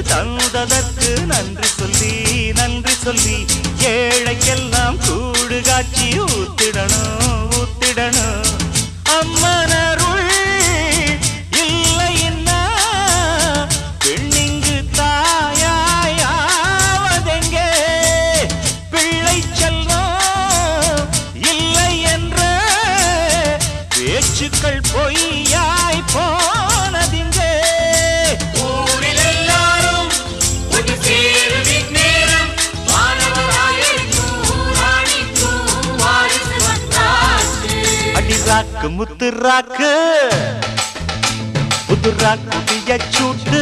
தந்ததற்கு நன்றி சொல்லி ஏழைக்கெல்லாம் கூடு காட்சி ஊத்திடணும் அம்மனருள் இல்லைன்னா பெண்ணிங்கு தாயாவதெங்கே பிள்ளை செல்லம் இல்லை என்ற பேச்சுக்கள் பொய்யாய் போனதிங்கே ஊரில் எல்லாரும் ஒரு சேருவின் நேரம் வானவராயிருக்கும் ராணிக்கும் வாரிசு வந்தாச்சு. அடி ராக்கு முத்து ராக்கு புது ராக்கு சூட்டு